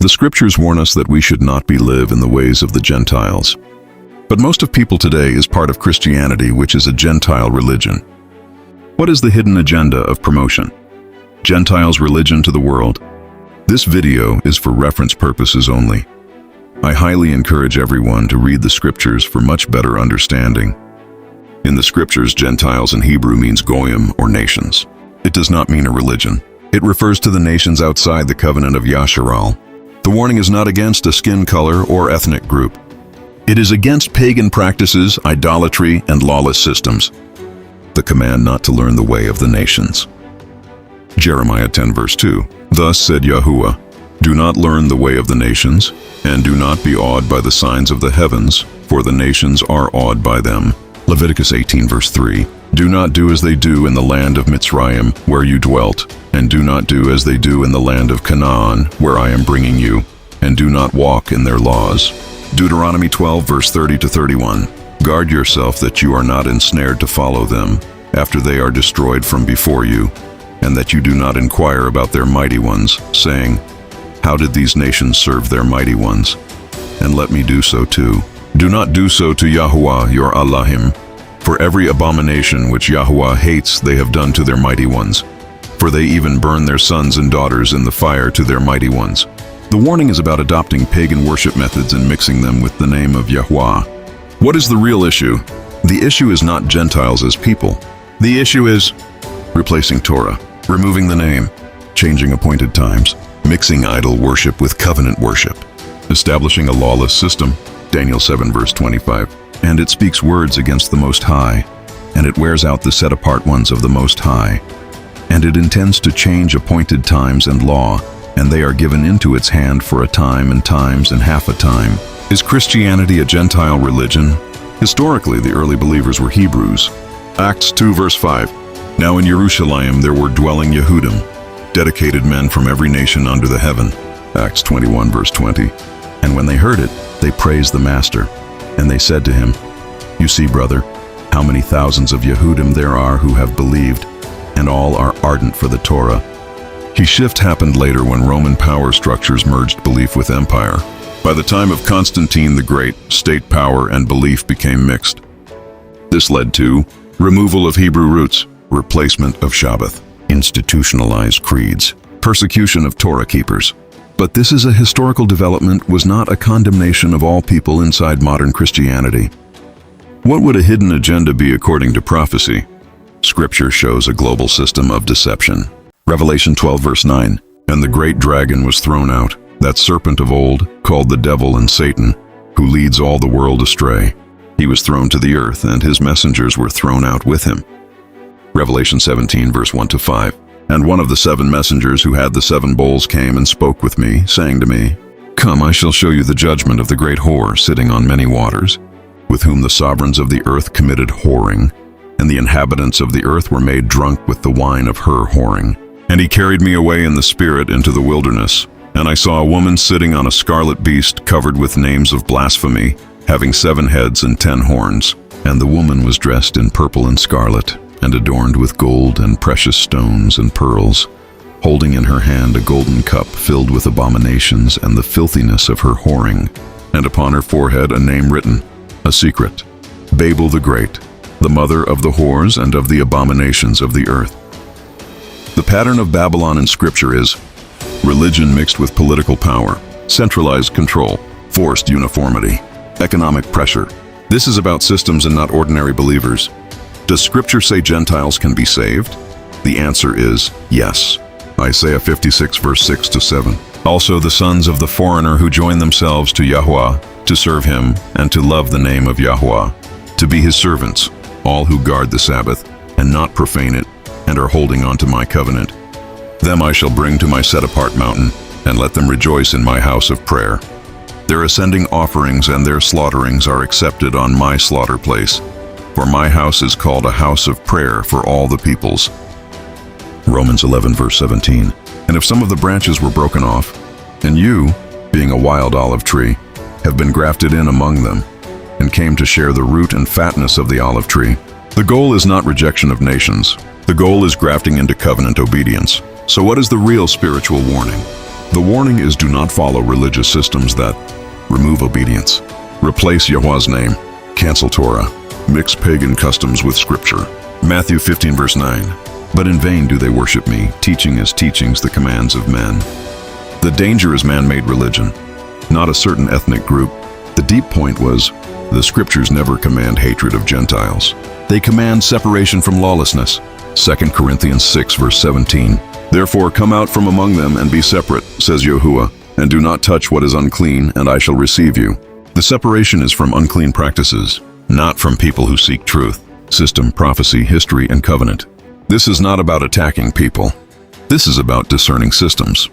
The scriptures warn us that we should not live in the ways of the Gentiles. But most of people today is part of Christianity, which is a Gentile religion. What is the hidden agenda of promotion? Gentiles' religion to the world. This video is for reference purposes only. I highly encourage everyone to read the scriptures for much better understanding. In the scriptures, Gentiles in Hebrew means goyim or nations. It does not mean a religion. It refers to the nations outside the covenant of Yasharal. The warning is not against a skin color or ethnic group. It is against pagan practices, idolatry, and lawless systems. The command not to learn the way of the nations. Jeremiah 10 verse 2. Thus said Yahuwah, do not learn the way of the nations, and do not be awed by the signs of the heavens, for the nations are awed by them. Leviticus 18 verse 3. Do not do as they do in the land of Mitzrayim, where you dwelt, and do not do as they do in the land of Canaan, where I am bringing you, and do not walk in their laws. Deuteronomy 12 verse 30 to 31. Guard yourself that you are not ensnared to follow them, after they are destroyed from before you, and that you do not inquire about their mighty ones, saying, how did these nations serve their mighty ones? And let me do so too. Do not do so to Yahuwah your Allahim, for every abomination which Yahuwah hates they have done to their mighty ones, for they even burn their sons and daughters in the fire to their mighty ones. The warning is about adopting pagan worship methods and mixing them with the name of Yahuwah. What is the real issue? The issue is not Gentiles as people. The issue is replacing Torah, removing the name, changing appointed times, mixing idol worship with covenant worship, establishing a lawless system, Daniel 7 verse 25, and it speaks words against the Most High, and it wears out the set-apart ones of the Most High, and it intends to change appointed times and law, and they are given into its hand for a time and times and half a time. Is Christianity a Gentile religion? Historically, the early believers were Hebrews. Acts 2 verse 5. Now in Jerusalem there were dwelling Yehudim, dedicated men from every nation under the heaven. Acts 21 verse 20. And when they heard it, they praised the Master, and they said to him, you see, brother, how many thousands of Yehudim there are who have believed, and all are ardent for the Torah. His shift happened later when Roman power structures merged belief with empire. By the time of Constantine the Great, state power and belief became mixed. This led to removal of Hebrew roots, replacement of Shabbat, institutionalized creeds, persecution of Torah keepers. But this is a historical development, was not a condemnation of all people inside modern Christianity. What would a hidden agenda be according to prophecy? Scripture shows a global system of deception. Revelation 12 verse 9, and the great dragon was thrown out, that serpent of old, called the devil and Satan, who leads all the world astray. He was thrown to the earth, and his messengers were thrown out with him. Revelation 17 verse 1 to 5. And one of the 7 messengers who had the 7 bowls came and spoke with me, saying to me, come, I shall show you the judgment of the great whore sitting on many waters, with whom the sovereigns of the earth committed whoring, and the inhabitants of the earth were made drunk with the wine of her whoring. And he carried me away in the spirit into the wilderness, and I saw a woman sitting on a scarlet beast covered with names of blasphemy, having 7 heads and 10 horns. And the woman was dressed in purple and scarlet, and adorned with gold and precious stones and pearls, holding in her hand a golden cup filled with abominations and the filthiness of her whoring, and upon her forehead a name written, a secret, Babel the Great, the mother of the whores and of the abominations of the earth. The pattern of Babylon in Scripture is religion mixed with political power, centralized control, forced uniformity, economic pressure. This is about systems and not ordinary believers. Does Scripture say Gentiles can be saved? The answer is yes. Isaiah 56 verse 6 to 7. Also the sons of the foreigner who join themselves to Yahuwah, to serve him, and to love the name of Yahuwah, to be his servants, all who guard the Sabbath, and not profane it, and are holding on to my covenant. Them I shall bring to my set-apart mountain, and let them rejoice in my house of prayer. Their ascending offerings and their slaughterings are accepted on my slaughter place, for my house is called a house of prayer for all the peoples. Romans 11 verse 17. And if some of the branches were broken off, and you, being a wild olive tree, have been grafted in among them, and came to share the root and fatness of the olive tree. The goal is not rejection of nations. The goal is grafting into covenant obedience. So what is the real spiritual warning? The warning is do not follow religious systems that remove obedience, replace Yahweh's name, cancel Torah, mix pagan customs with scripture. Matthew 15 verse 9. But in vain do they worship me, teaching as teachings the commands of men. The danger is man-made religion, not a certain ethnic group. The deep point was, the scriptures never command hatred of Gentiles. They command separation from lawlessness. 2 Corinthians 6 verse 17. Therefore come out from among them and be separate, says Yahuwah, and do not touch what is unclean, and I shall receive you. The separation is from unclean practices, not from people who seek truth, system, prophecy, history, and covenant. This is not about attacking people. This is about discerning systems.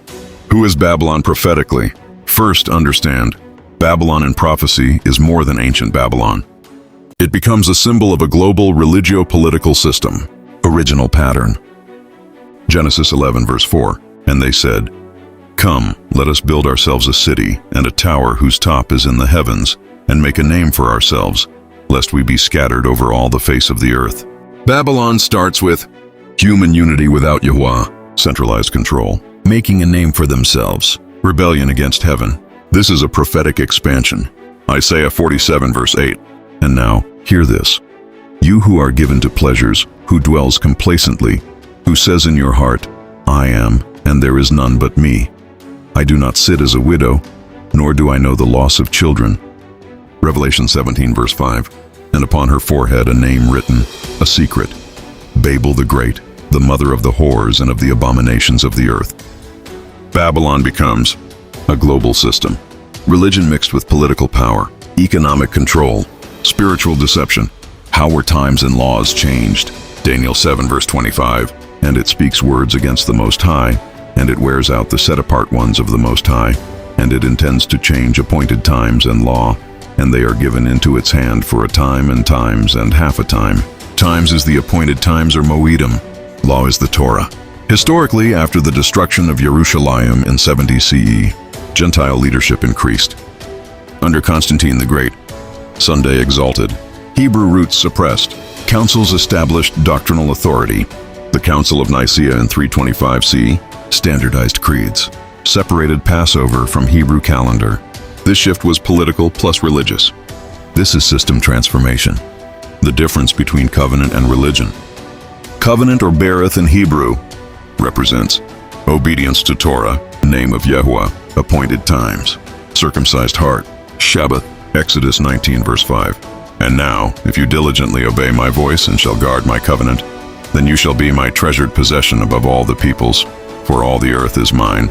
Who is Babylon prophetically? First, understand, Babylon in prophecy is more than ancient Babylon. It becomes a symbol of a global religio-political system. Original pattern. Genesis 11 verse 4. And they said, Come, let us build ourselves a city and a tower whose top is in the heavens, and make a name for ourselves, lest we be scattered over all the face of the earth. Babylon starts with human unity without Yahweh, centralized control, making a name for themselves, rebellion against heaven. This is a prophetic expansion. Isaiah 47 verse 8. And now, hear this. You who are given to pleasures, who dwells complacently, who says in your heart, I am, and there is none but me. I do not sit as a widow, nor do I know the loss of children. Revelation 17 verse 5. And upon her forehead a name written, a secret, Babel the Great, the mother of the whores and of the abominations of the earth. Babylon becomes a global system. Religion mixed with political power, economic control, spiritual deception. How were times and laws changed? Daniel 7 verse 25. And it speaks words against the Most High, and it wears out the set-apart ones of the Most High, and it intends to change appointed times and law, and they are given into its hand for a time and times and half a time. Times is the appointed times or Moedim. Law is the Torah. Historically, after the destruction of Jerusalem in 70 CE, Gentile leadership increased. Under Constantine the Great, Sunday exalted, Hebrew roots suppressed, councils established doctrinal authority. The Council of Nicaea in 325 CE standardized creeds, separated Passover from Hebrew calendar. This shift was political plus religious. This is system transformation. The difference between covenant and religion. Covenant or berith in Hebrew represents obedience to Torah, name of Yahuwah, appointed times, circumcised heart, Shabbat, Exodus 19 verse 5. And now, if you diligently obey my voice and shall guard my covenant, then you shall be my treasured possession above all the peoples, for all the earth is mine.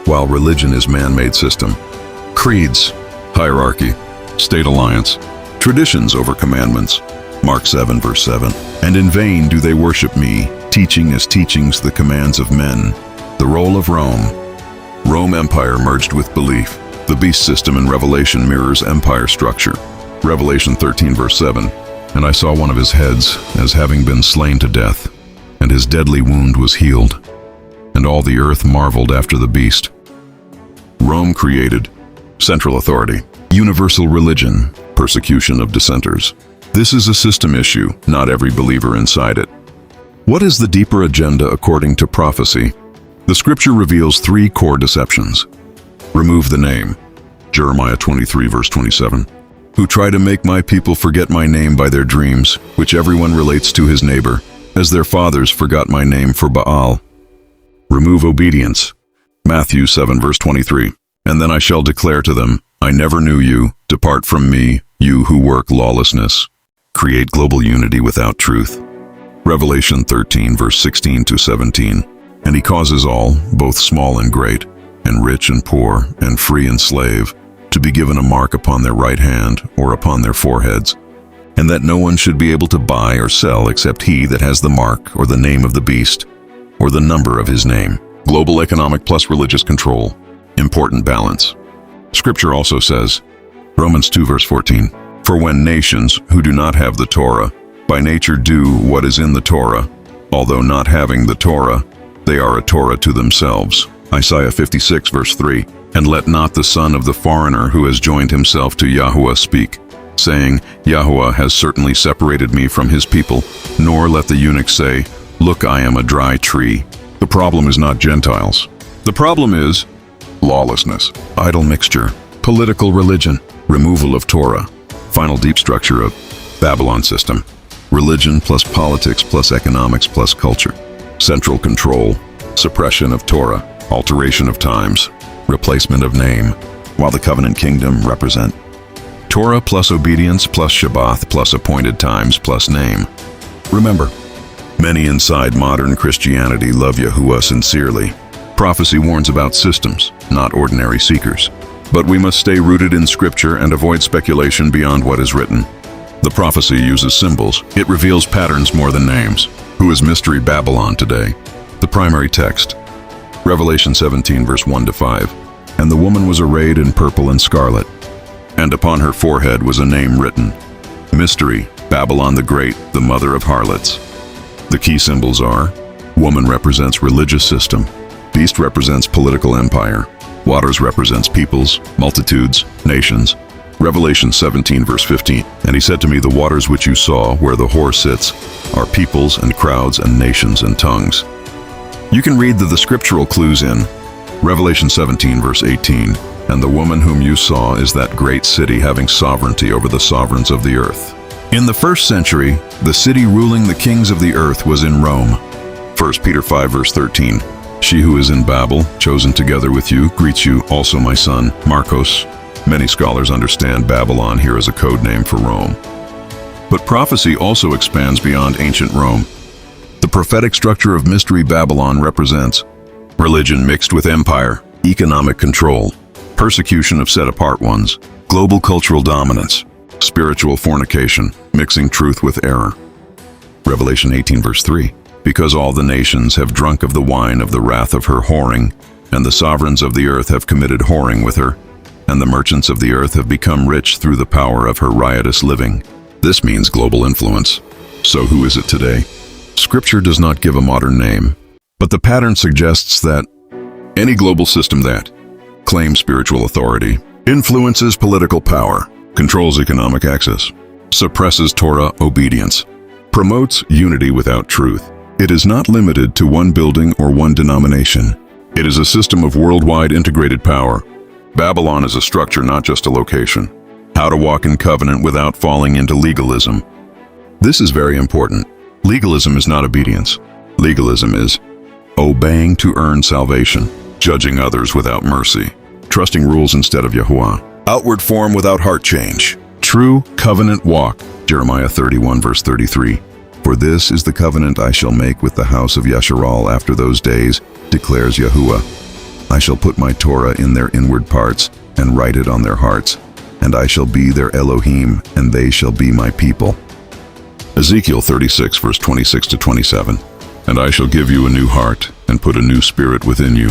While religion is man-made system, creeds, hierarchy, state alliance, traditions over commandments. Mark 7 verse 7. And in vain do they worship me, teaching as teachings the commands of men. The role of Rome. Rome Empire merged with belief. The beast system in Revelation mirrors empire structure. Revelation 13 verse 7. And I saw one of his heads as having been slain to death, and his deadly wound was healed. And all the earth marveled after the beast. Rome created central authority, universal religion, persecution of dissenters. This is a system issue, not every believer inside it. What is the deeper agenda according to prophecy? The scripture reveals three core deceptions. Remove the name, Jeremiah 23 verse 27. Who try to make my people forget my name by their dreams, which everyone relates to his neighbor, as their fathers forgot my name for Baal. Remove obedience. Matthew 7 verse 23. And then I shall declare to them, I never knew you, depart from me, you who work lawlessness. Create global unity without truth. Revelation 13 verse 16 to 17. And he causes all, both small and great, and rich and poor, and free and slave, to be given a mark upon their right hand or upon their foreheads, and that no one should be able to buy or sell except he that has the mark or the name of the beast or the number of his name. Global economic plus religious control. Important balance. Scripture also says, Romans 2 verse 14, For when nations who do not have the Torah by nature do what is in the Torah, although not having the Torah, they are a Torah to themselves. Isaiah 56 verse 3, And let not the son of the foreigner who has joined himself to Yahuwah speak, saying, Yahuwah has certainly separated me from his people, nor let the eunuch say, Look, I am a dry tree. The problem is not Gentiles. The problem is lawlessness, idol mixture, political religion, removal of Torah, final deep structure of Babylon system, religion plus politics plus economics plus culture, central control, suppression of Torah, alteration of times, replacement of name, while the covenant kingdom represent Torah plus obedience plus Shabbat plus appointed times plus name. Remember, many inside modern Christianity love Yahuwah sincerely. Prophecy warns about systems, not ordinary seekers. But we must stay rooted in Scripture and avoid speculation beyond what is written. The prophecy uses symbols. It reveals patterns more than names. Who is Mystery Babylon today? The primary text, Revelation 17 verse 1-5. And the woman was arrayed in purple and scarlet, and upon her forehead was a name written, Mystery, Babylon the Great, the mother of harlots. The key symbols are, woman represents religious system, beast represents political empire, waters represents peoples, multitudes, nations. Revelation 17 verse 15. And he said to me, the waters which you saw, where the whore sits, are peoples and crowds and nations and tongues. You can read the scriptural clues in Revelation 17 verse 18. And the woman whom you saw is that great city having sovereignty over the sovereigns of the earth. In the first century, the city ruling the kings of the earth was in Rome. 1 Peter 5 verse 13. She who is in Babel, chosen together with you, greets you, also my son, Marcos. Many scholars understand Babylon here as a code name for Rome. But prophecy also expands beyond ancient Rome. The prophetic structure of Mystery Babylon represents religion mixed with empire, economic control, persecution of set-apart ones, global cultural dominance, spiritual fornication, mixing truth with error. Revelation 18 verse 3. Because all the nations have drunk of the wine of the wrath of her whoring, and the sovereigns of the earth have committed whoring with her, and the merchants of the earth have become rich through the power of her riotous living. This means global influence. So who is it today? Scripture does not give a modern name, but the pattern suggests that any global system that claims spiritual authority, influences political power, controls economic access, suppresses Torah obedience, promotes unity without truth. It is not limited to one building or one denomination. It is a system of worldwide integrated power. Babylon is a structure, not just a location. How to walk in covenant without falling into legalism. This is very important. Legalism is not obedience. Legalism is obeying to earn salvation, judging others without mercy, trusting rules instead of Yahuwah, outward form without heart change, true covenant walk. Jeremiah 31 verse 33. For this is the covenant I shall make with the house of Yasharal after those days, declares Yahuwah. I shall put my Torah in their inward parts and write it on their hearts, and I shall be their Elohim, and they shall be my people. Ezekiel 36 verse 26-27. And I shall give you a new heart, and put a new spirit within you.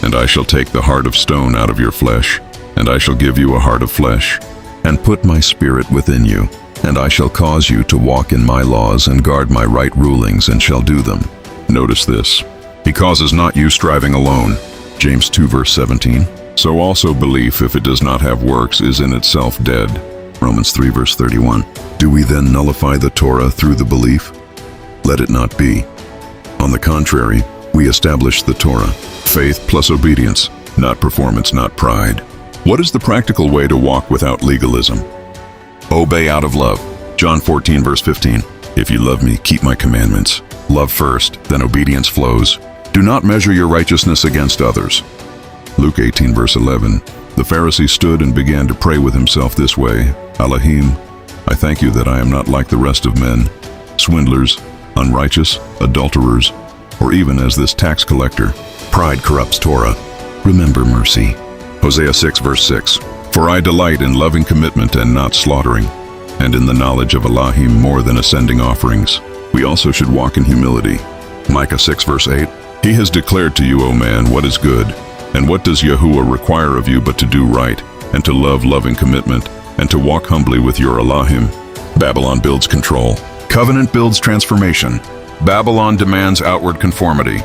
And I shall take the heart of stone out of your flesh, and I shall give you a heart of flesh, and put my spirit within you. And I shall cause you to walk in my laws and guard my right rulings, and shall do them. Notice this. He causes not you striving alone. James 2 verse 17. So also belief, if it does not have works, is in itself dead. Romans 3 verse 31. Do we then nullify the Torah through the belief? Let it not be. On the contrary, we establish the Torah. Faith plus obedience, not performance, not pride. What is the practical way to walk without legalism? Obey out of love. John 14 verse 15. If you love me, keep my commandments. Love first, then obedience flows. Do not measure your righteousness against others. Luke 18 verse 11. The Pharisee stood and began to pray with himself this way. Elohim, I thank you that I am not like the rest of men, swindlers, unrighteous, adulterers, or even as this tax collector. Pride corrupts Torah. Remember mercy. Hosea 6 verse 6. For I delight in loving commitment and not slaughtering, and in the knowledge of Elohim more than ascending offerings. We also should walk in humility. Micah 6 verse 8. He has declared to you, O man, what is good, and what does Yahuwah require of you but to do right, and to love loving commitment, and to walk humbly with your Elohim. Babylon builds control. Covenant builds transformation. Babylon demands outward conformity,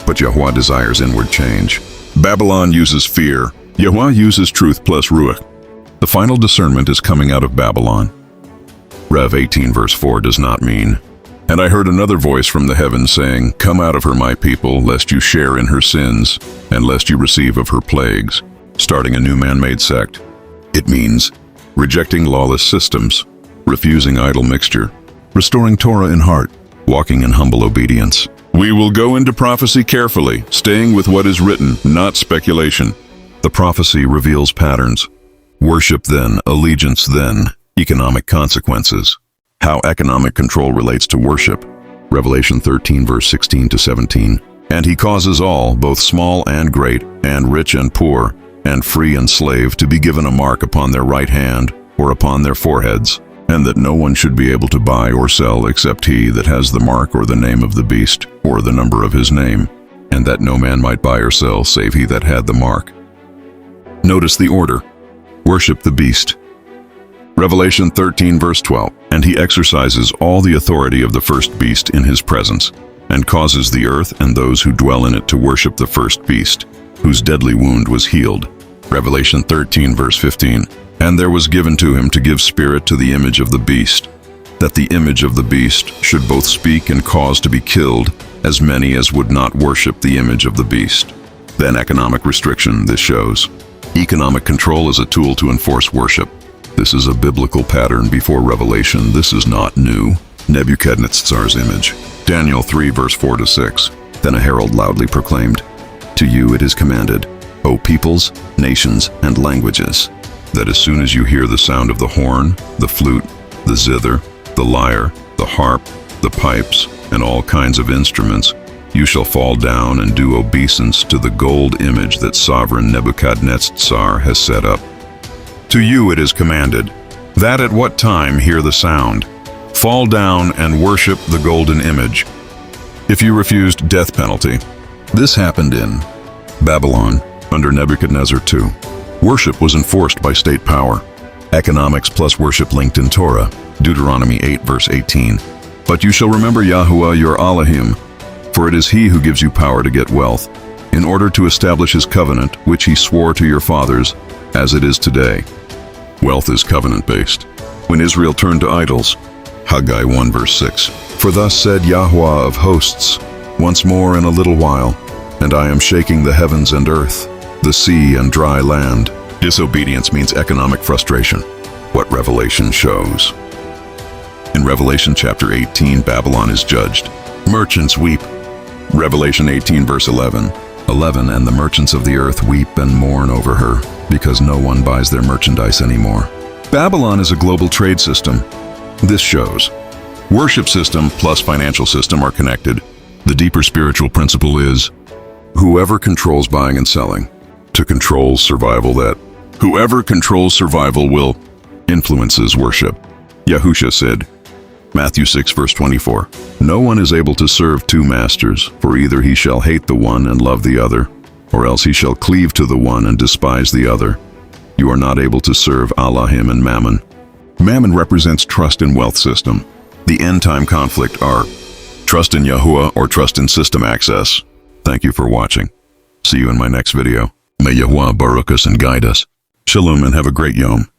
but Yahuwah desires inward change. Babylon uses fear. Yahuwah uses truth plus ruach. The final discernment is coming out of Babylon. Rev 18 verse 4 does not mean And I heard another voice from the heavens saying, "Come out of her, my people, lest you share in her sins, and lest you receive of her plagues," starting a new man-made sect. It means rejecting lawless systems, refusing idol mixture, restoring Torah in heart, walking in humble obedience. We will go into prophecy carefully, staying with what is written, not speculation. The prophecy reveals patterns. Worship then, allegiance then, economic consequences. How economic control relates to worship. Revelation 13 verse 16 to 17. And he causes all, both small and great, and rich and poor, and free and slave, to be given a mark upon their right hand or upon their foreheads, and that no one should be able to buy or sell except he that has the mark or the name of the beast or the number of his name, and that no man might buy or sell save he that had the mark. Notice the order. Worship the beast. Revelation 13 verse 12. And he exercises all the authority of the first beast in his presence, and causes the earth and those who dwell in it to worship the first beast, whose deadly wound was healed. Revelation 13 verse 15. And there was given to him to give spirit to the image of the beast, that the image of the beast should both speak and cause to be killed as many as would not worship the image of the beast. Then economic restriction, this shows. Economic control is a tool to enforce worship. This is a biblical pattern before Revelation. This is not new. Nebuchadnezzar's image. Daniel 3 verse 4 to 6. Then a herald loudly proclaimed, "To you it is commanded, O peoples, nations, and languages, that as soon as you hear the sound of the horn, the flute, the zither, the lyre, the harp, the pipes, and all kinds of instruments, you shall fall down and do obeisance to the gold image that sovereign Nebuchadnezzar has set up. To you it is commanded, that at what time hear the sound, fall down and worship the golden image. If you refused, death penalty." This happened in Babylon under Nebuchadnezzar II. Worship was enforced by state power. Economics plus worship linked in Torah. Deuteronomy 8 verse 18. "But you shall remember Yahuwah your Elohim, for it is he who gives you power to get wealth, in order to establish his covenant, which he swore to your fathers, as it is today." Wealth is covenant-based. When Israel turned to idols, Haggai 1 verse 6. "For thus said Yahuwah of hosts, once more in a little while, and I am shaking the heavens and earth, the sea and dry land." Disobedience means economic frustration. What Revelation shows. In Revelation chapter 18, Babylon is judged. Merchants weep. Revelation 18 verse 11. "And the merchants of the earth weep and mourn over her, because no one buys their merchandise anymore." Babylon is a global trade system. This shows. Worship system plus financial system are connected. The deeper spiritual principle is, whoever controls buying and selling, to control survival that. Whoever controls survival will influences worship. Yahusha said, Matthew 6 verse 24, "No one is able to serve two masters, for either he shall hate the one and love the other, or else he shall cleave to the one and despise the other. You are not able to serve Elohim and Mammon." Mammon represents trust in wealth system. The end-time conflict are trust in Yahuwah or trust in system access. Thank you for watching. See you in my next video. May Yahuwah baruch us and guide us. Shalom and have a great Yom.